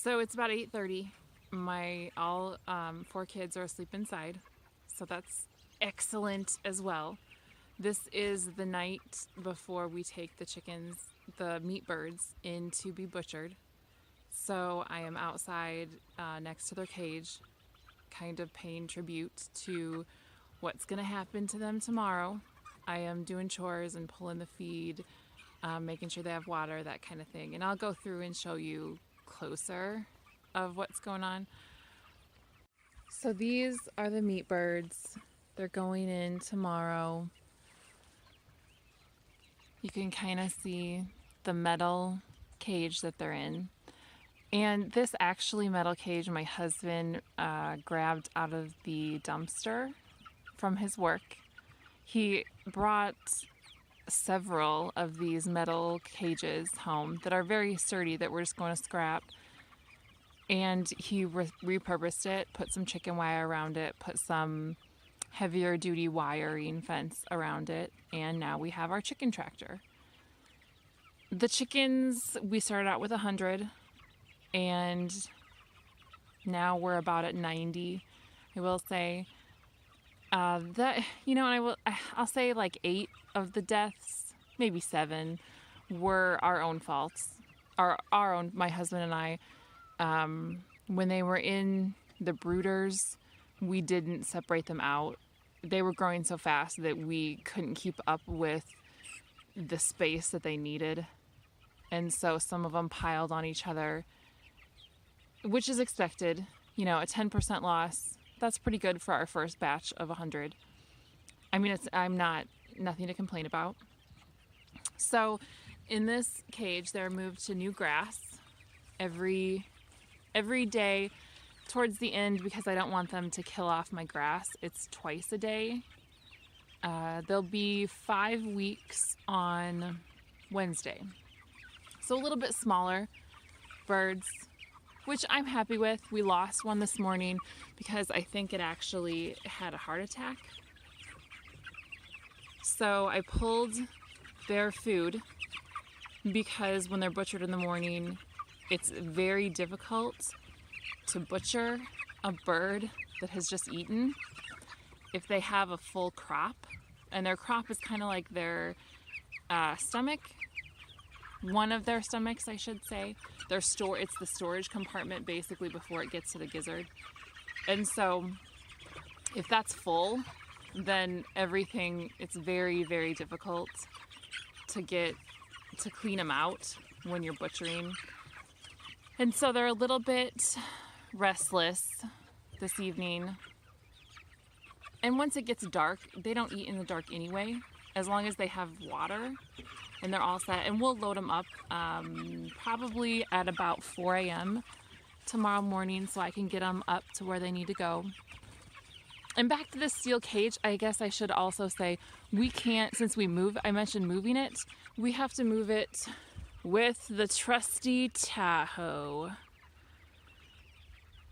So it's about 8:30. My all 4 kids are asleep inside, so that's excellent as well. This is the night before we take the chickens, the meat birds, in to be butchered. So I am outside next to their cage, kind of paying tribute to what's going to happen to them tomorrow. I am doing chores and pulling the feed, making sure they have water, that kind of thing. And I'll go through and show you closer of what's going on. So these are the meat birds. They're going in tomorrow. You can kind of see the metal cage that they're in. And this actually metal cage my husband grabbed out of the dumpster from his work. He brought several of these metal cages home that are very sturdy that we're just going to scrap. And he repurposed it, put some chicken wire around it, put some heavier duty wiring fence around it, and now we have our chicken tractor. The chickens, we started out with 100, and now we're about at 90. I will say that, and I'll say like 8 of the deaths, maybe 7, were our own faults. Our own, my husband and I, when they were in the brooders, we didn't separate them out. They were growing so fast that we couldn't keep up with the space that they needed. And so some of them piled on each other, which is expected. A 10% loss, that's pretty good for our first batch of 100. I mean, nothing to complain about. So in this cage, they're moved to new grass every day towards the end, because I don't want them to kill off my grass. It's twice a day. They'll be 5 weeks on Wednesday. So a little bit smaller birds, which I'm happy with. We lost one this morning because I think it actually had a heart attack. So I pulled their food because when they're butchered in the morning, it's very difficult to butcher a bird that has just eaten if they have a full crop. And their crop is kind of like their stomach. One of their stomachs, I should say. It's the storage compartment basically before it gets to the gizzard. And so if that's full, then it's very, very difficult to clean them out when you're butchering. And so they're a little bit restless this evening. And once it gets dark, they don't eat in the dark anyway, as long as they have water and they're all set. And we'll load them up probably at about 4 a.m. tomorrow morning so I can get them up to where they need to go. And back to this steel cage, I guess I should also say we can't, since I mentioned moving it, we have to move it with the trusty Tahoe.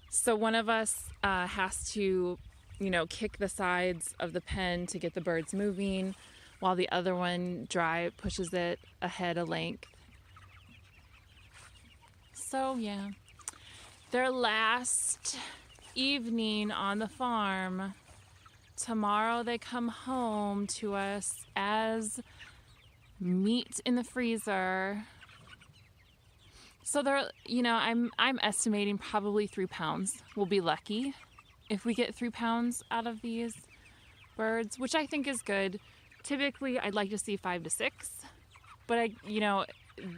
So one of us has to, kick the sides of the pen to get the birds moving, while the other one pushes it ahead a length. So yeah, their last evening on the farm. Tomorrow they come home to us as meat in the freezer. So they're, I'm estimating probably 3 pounds. We'll be lucky if we get 3 pounds out of these birds, which I think is good. Typically, I'd like to see 5 to 6, but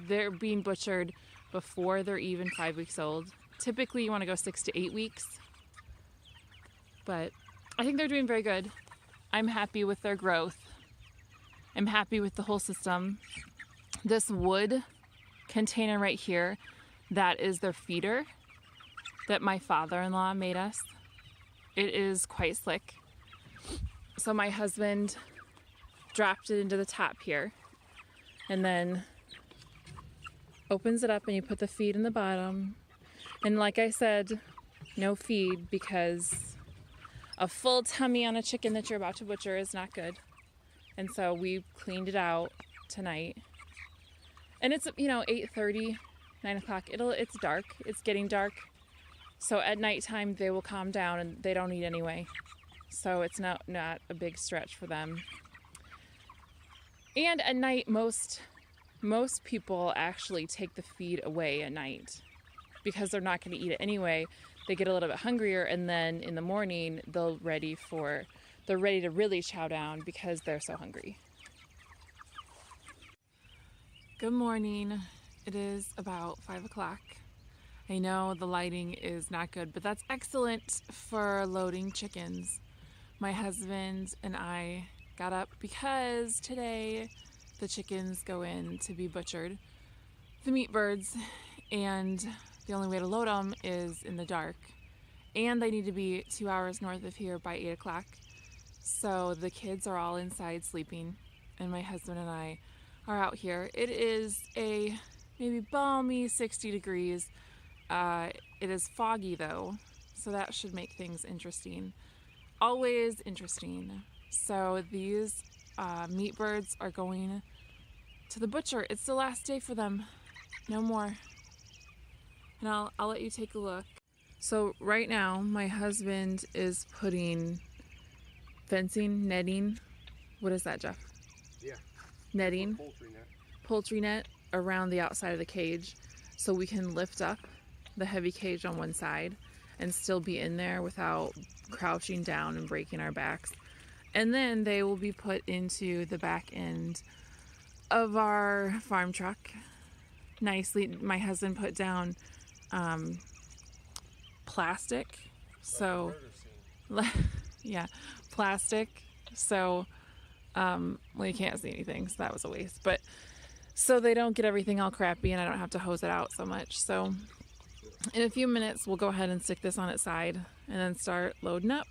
they're being butchered before they're even 5 weeks old. Typically, you want to go 6 to 8 weeks, but I think they're doing very good. I'm happy with their growth. I'm happy with the whole system. This wood container right here, that is their feeder that my father-in-law made us. It is quite slick. So my husband dropped it into the top here and then opens it up and you put the feed in the bottom. And like I said, no feed, because a full tummy on a chicken that you're about to butcher is not good. And so we cleaned it out tonight. And it's, 8:30. 9 o'clock, it's dark. It's getting dark. So at nighttime they will calm down and they don't eat anyway. So it's not a big stretch for them. And at night, most people actually take the feed away at night because they're not going to eat it anyway. They get a little bit hungrier, and then in the morning they're ready to really chow down because they're so hungry. Good morning. It is about 5 o'clock. I know the lighting is not good, but that's excellent for loading chickens. My husband and I got up because today the chickens go in to be butchered, the meat birds, and the only way to load them is in the dark. And they need to be 2 hours north of here by 8 o'clock. So the kids are all inside sleeping, and my husband and I are out here. It is a maybe balmy 60 degrees. It is foggy though, so that should make things interesting. Always interesting. So these meat birds are going to the butcher. It's the last day for them. No more. And I'll let you take a look. So right now my husband is putting fencing, netting. What is that, Jeff? Yeah. Netting. Poultry net. Poultry net around the outside of the cage so we can lift up the heavy cage on one side and still be in there without crouching down and breaking our backs. And then they will be put into the back end of our farm truck nicely. My husband put down plastic, so yeah, plastic, so well, you can't see anything, so that was a waste, but so they don't get everything all crappy and I don't have to hose it out so much. So in a few minutes we'll go ahead and stick this on its side and then start loading up.